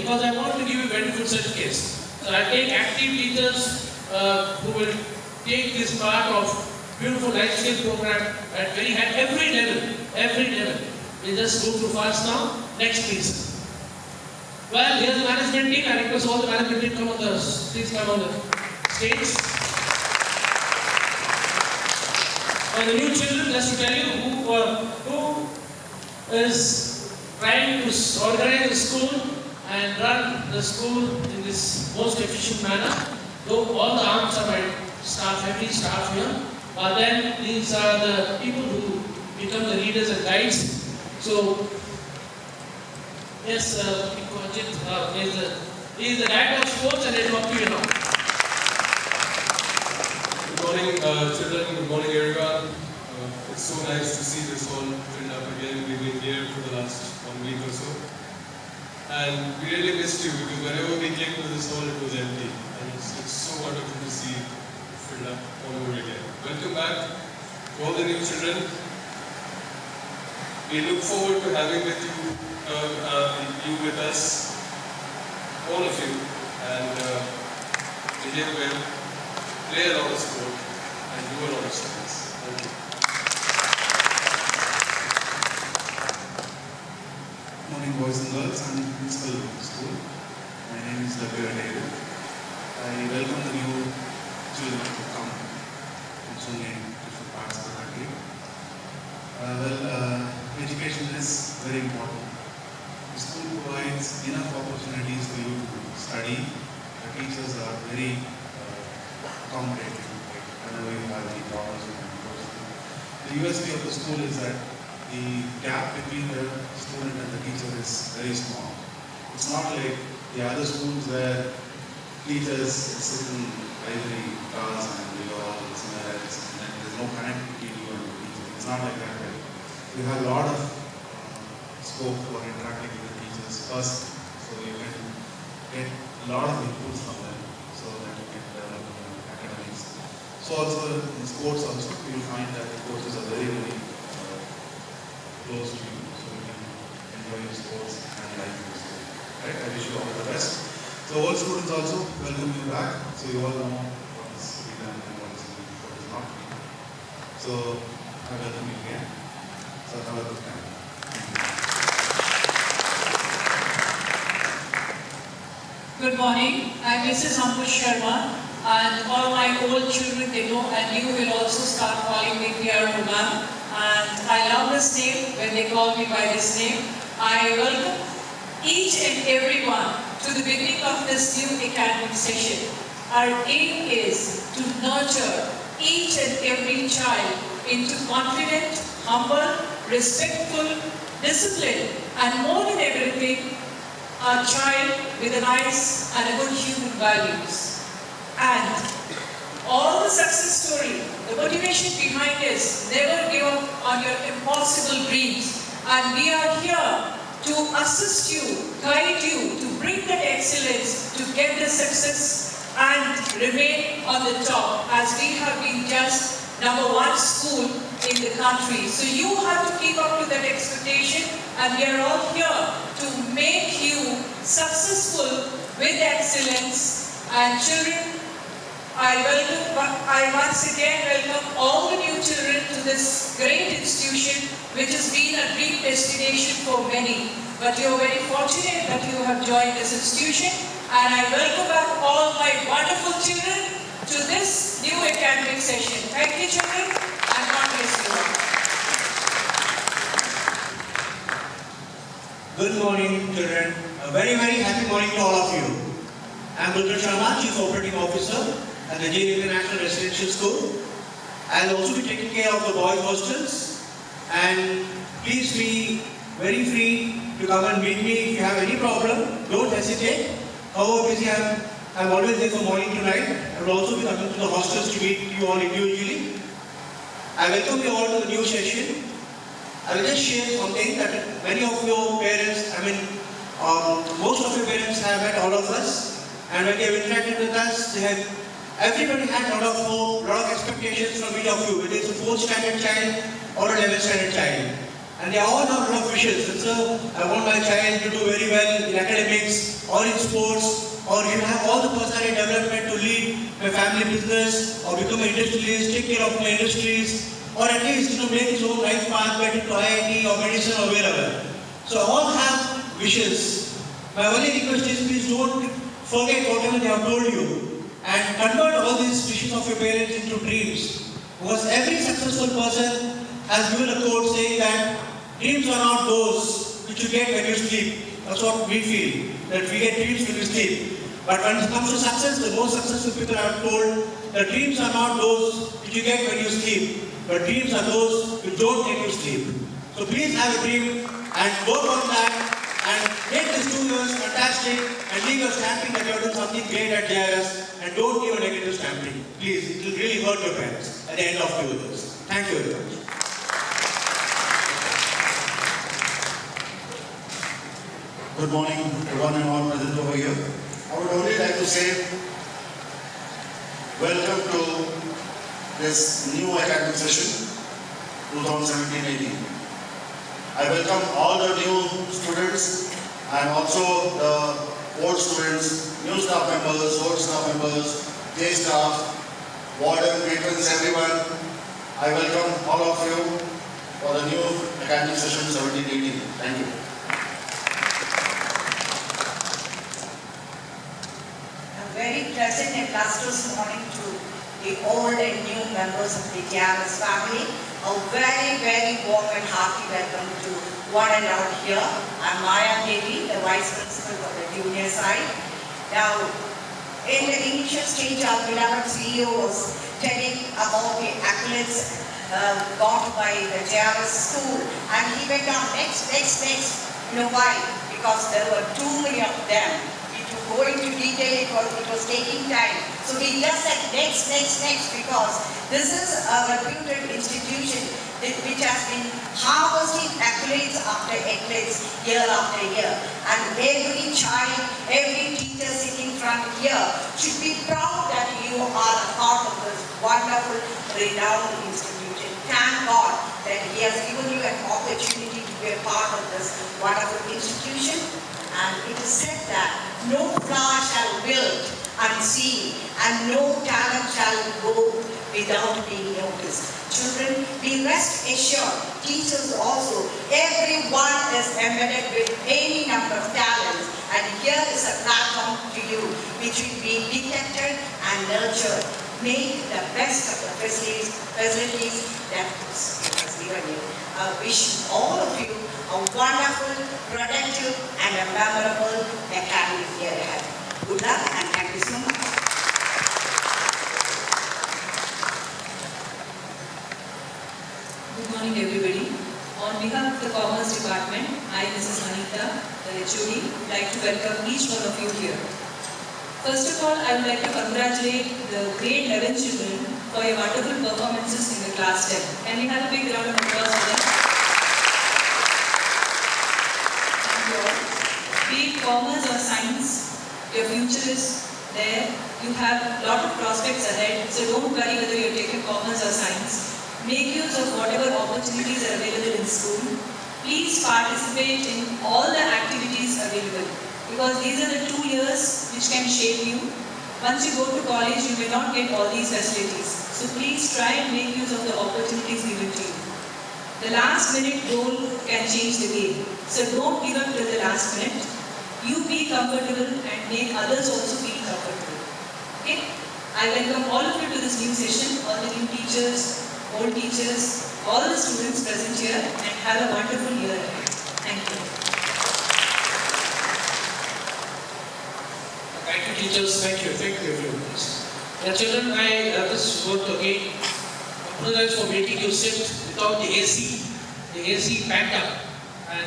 because I want to give you very good certificates. So I take active teachers who will take this part of beautiful life skill program at every level. We just go too fast now. Next, please. Well, here's the management team. I request all the management team please come on the stage. For the new children, just to tell you who is trying to organize the school and run the school in this most efficient manner. Though all the arms are by staff, every staff here, but then these are the people who become the leaders and guides. So, yes, he is the director of sports and he'll talk to you now. Good morning, children. Good morning, everyone. It's so nice to see this hall filled up again. We've been here for the last 1 week or so. And we really missed you because whenever we came to this hall, it was empty. And it's so wonderful to see it filled up all over again. Welcome back to all the new children. We look forward to having you with us, all of you, and behave well, play a lot of sport, and do a lot of studies. Thank you. Good morning, boys and girls. I'm the principal of the school. My name is W. David. I welcome the new children to come from so many different parts of the country. Education is very important. The school provides enough opportunities for you to study. The teachers are very accommodating whenever you have any problems with them. The USP of the school is that the gap between the student and the teacher is very small. It's not like the other schools where teachers sit in library cars and they go all somewhere else and then there's no connectivity between you and the teacher. It's not like that. Right? You have a lot of scope for interacting with the teachers first, so you can get a lot of inputs from them so that you can develop academics. So also in sports also, you will find that the coaches are very, very close to you, so you can enjoy your sports and life in the school. Right? I wish you all the best. So all students also, welcome you back, so you all know what is to be done and what is not to be done. So I welcome you again. So have a good time. Good morning. I'm Mrs. Ambush Sharma, and all my old children they know, and you will also start calling me Pierre Ma'am. And I love this name when they call me by this name. I welcome each and everyone to the beginning of this new academic session. Our aim is to nurture each and every child into confident, humble, respectful, disciplined, and more than everything, a child with a nice and a good human values. And all the success story, the motivation behind is never give up on your impossible dreams. And we are here to assist you, guide you, to bring that excellence, to get the success and remain on the top, as we have been just #1 school in the country. So you have to keep up to that expectation, and we are all here to make you successful with excellence. And children, I once again welcome all the new children to this great institution, which has been a dream destination for many. But you are very fortunate that you have joined this institution, and I welcome back all my wonderful children to this new academic session. Thank you, children, and God bless you all. Good morning, children. A very, very happy morning to all of you. I'm Bulgar Sharma, Chief Operating Officer at the Jain International Residential School. I'll also be taking care of the boys' hostels. And please be very free to come and meet me if you have any problem. Don't hesitate. However busy I'm always there from morning to night. I will also be coming to the hostels to meet you all individually. I welcome you all to the new session. I will just share something that many of your parents, most of your parents have met all of us, and when they have interacted with us, everybody had a lot of hope, a lot of expectations from each of you, whether it's a 4th standard child or an 11th standard child. And they all have a lot of wishes. And so, I want my child to do very well in academics or in sports, or you have all the personality development to lead my family business, or become an industrialist, take care of my industries, or at least make his own life path, get into IIT or medicine or wherever. So all have wishes. My only request is please don't forget whatever they have told you and convert all these wishes of your parents into dreams. Because every successful person has given a quote saying that dreams are not those which you get when you sleep. That's what we feel, that we get dreams when we sleep. But when it comes to success, the most successful people are told that dreams are not those which you get when you sleep, but dreams are those which don't make you sleep. So please have a dream and work on that and make these 2 years fantastic and leave your stamping that you are doing something great at JRS and don't give a negative stamping. Please, it will really hurt your parents at the end of 2 years. Thank you very much. Good morning to one and all present over here. I would only like to say welcome to this new academic session 2017-18. I welcome all the new students and also the old students, new staff members, old staff members, day staff, warden, patrons, everyone. I welcome all of you for the new academic session 17-18. Thank you. Very pleasant and lustrous morning to the old and new members of the JRS family. A very, very warm and hearty welcome to one and all here. I'm Maya Devi, the Vice Principal for the junior side. Now, in the initial stage, our beloved CEO was telling about the accolades got by the JRS school, and he went on next. You know why? Because there were too many of them. Go into detail, it was taking time. So we just said next, because this is a reputed institution which has been harvesting accolades after accolades year after year. And every child, every teacher sitting front here should be proud that you are a part of this wonderful, renowned institution. Thank God that He has given you an opportunity to be a part of this wonderful institution. And it is said that no flower shall wilt unseen, and no talent shall go without being noticed. Children, be rest assured, teachers also, everyone is embedded with any number of talents, and here is a platform to you which will be detected and nurtured. Make the best of the facilities that was given you. I wish all of you a wonderful, productive, and a memorable academic year ahead. Good luck and thank you so much. Good morning, everybody. On behalf of the Commerce Department, I, Mrs. Anita, the HOD, would like to welcome each one of you here. First of all, I would like to congratulate the grade 11 children for your wonderful performances in the class 10. Can we have a big round of applause for them? Be it commerce or science, your future is there. You have a lot of prospects ahead, so don't worry whether you're taking commerce or science. Make use of whatever opportunities are available in school. Please participate in all the activities available, because these are the 2 years which can shape you. Once you go to college, you may not get all these facilities. So please try and make use of the opportunities given to you. The last minute goal can change the game. So don't give up till the last minute. You be comfortable and make others also feel comfortable. Okay? I welcome all of you to this new session, all the new teachers, old teachers, all the students present here, and have a wonderful year ahead. Thank you. Thank you, teachers. Thank you everyone. Yeah, children, I just want to again apologize for making you sit without the AC. The AC packed up. And